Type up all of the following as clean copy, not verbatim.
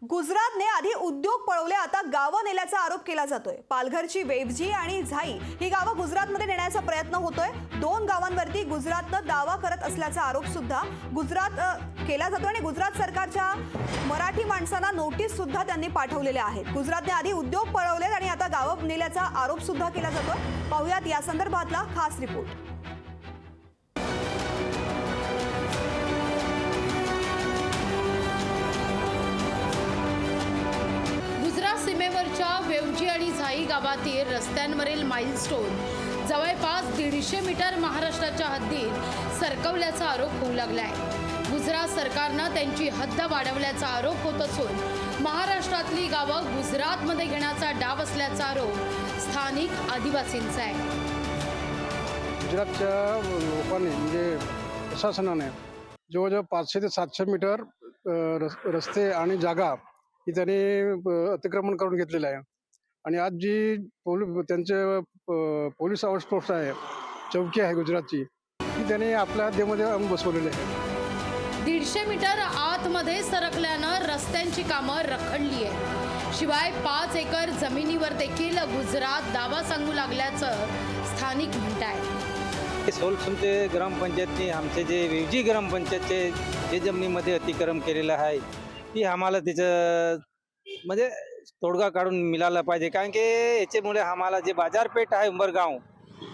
गुजरातने आधी उद्योग पळवले, आता गावं नेल्याचा आरोप केला जातोय। पालघरची वेवजी आणि झाई ही गावं गुजरातमध्ये नेण्याचा प्रयत्न होतोय। 2 गावांवरती गुजरातनं दावा करत असल्याचा आरोप सुद्धा केला जातो आणि गुजरात सरकारच्या मराठी माणसांना नोटीस सुद्धा त्यांनी पाठवलेल्या आहेत। गुजरातने आधी उद्योग पळवलेत आणि आता गावं नेल्याचा आरोप सुद्धा केला जातोय। पाहुयात या संदर्भातला खास रिपोर्ट। सीमेवरच्या वेवजी आणि झाई गावातील रस्त्यांवरील माइलस्टोन जवळपास 150 मीटर महाराष्ट्राच्या हद्दीत सरकवल्याचा आरोप होऊ लागलाय। गुजरात सरकारनं त्यांची हद्द वाढवल्याचा आरोप होत असून महाराष्ट्रातली गावं गुजरातमध्ये घेण्याचा डाव असल्याचा आरोप स्थानिक आदिवासींचा आहे। गुजरातच्या लोकांनी म्हणजे प्रशासनाने जवळजवळ 500 ते 700 मीटर रस्ते आणि जागा ही त्यांनी अतिक्रमण करून घेतलेलं आहे। आणि आज जी त्यांचे पोलीस आउटपोस्ट आहे, चौकी आहे गुजरातची, ती त्यांनी आपल्या हद्दीमध्ये आणून बसवलेली आहे। 150 मीटर आतमध्ये सरकल्यानं रस्त्यांची कामं रखडली आहे। शिवाय 5 एकर जमिनीवर देखील गुजरात दावा सांगू लागल्याचं स्थानिक म्हणतायत। सोलसुमचे ग्रामपंचायतने आमचे जे वेवजी ग्रामपंचायतचे जे जमिनीमध्ये अतिक्रमण केलेलं आहे ती आम्हाला त्याचं म्हणजे तोडगा काढून मिळाला पाहिजे। कारण की याच्यामुळे आम्हाला जे बाजारपेठ आहे उंबरगाव,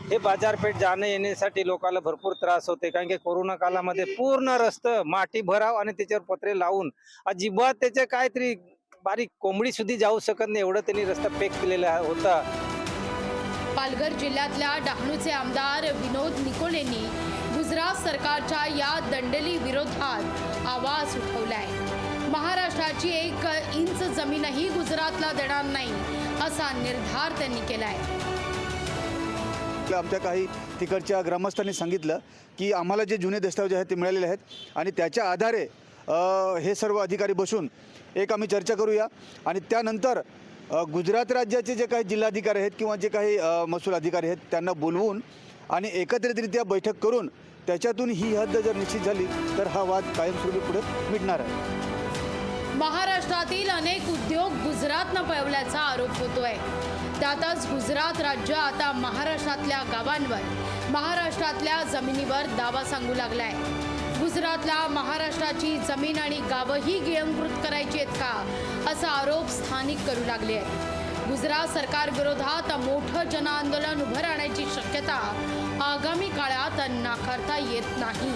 हे बाजारपेठ जाणं येण्यासाठी लोकांना भरपूर त्रास होते। कारण की कोरोना काळामध्ये पूर्ण रस्ता माती भराव आणि त्याच्यावर पत्रे लावून अजिबात त्याच्या काहीतरी बारीक कोंबडी सुद्धा जाऊ शकत नाही एवढं त्यांनी रस्ता पॅक केलेला होता। पालघर जिल्ह्यातल्या डहाणूचे आमदार विनोद निकोलेंनी गुजरात सरकारच्या या दंडेली विरोधात आवाज उठवलाय। महाराष्ट्राची 1 इंच जमीनही गुजरातला देणार नाही असा निर्धार त्यांनी केलाय। आमच्या काही तिकडच्या ग्रामस्थांनी सांगितलं की आम्हाला जे जुने दस्तावेज आहेत ते मिळालेले आहेत आणि त्याच्या आधारे हे सर्व अधिकारी बसून एक आम्ही चर्चा करूया आणि त्यानंतर गुजरात राज्याचे जे काही जिल्हाधिकारी आहेत किंवा जे काही महसूल अधिकारी आहेत त्यांना बोलवून आणि एकत्रितरित्या बैठक करून त्याच्यातून ही हद्द जर निश्चित झाली तर हा वाद कायमस्वरूपी पुढे मिटणार आहे। महाराष्ट्रातील अनेक उद्योग गुजरातनं पळवल्याचा आरोप होतोय। त्यातच गुजरात राज्य आता महाराष्ट्रातल्या गावांवर, महाराष्ट्रातल्या जमिनीवर दावा सांगू लागलाय। गुजरातला महाराष्ट्राची जमीन आणि गावंही गिळंकृत करायची आहेत का असा आरोप स्थानिक करू लागले आहेत। गुजरात सरकार विरोधात मोठं जनआंदोलन उभं राहण्याची शक्यता आगामी काळात नाकारता येत नाही।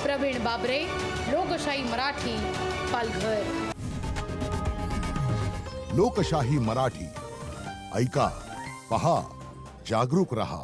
प्रवीण बाबरे, लोकशाही मराठी, पालघर। लोकशाही मराठी ऐका, पहा, जागरूक रहा।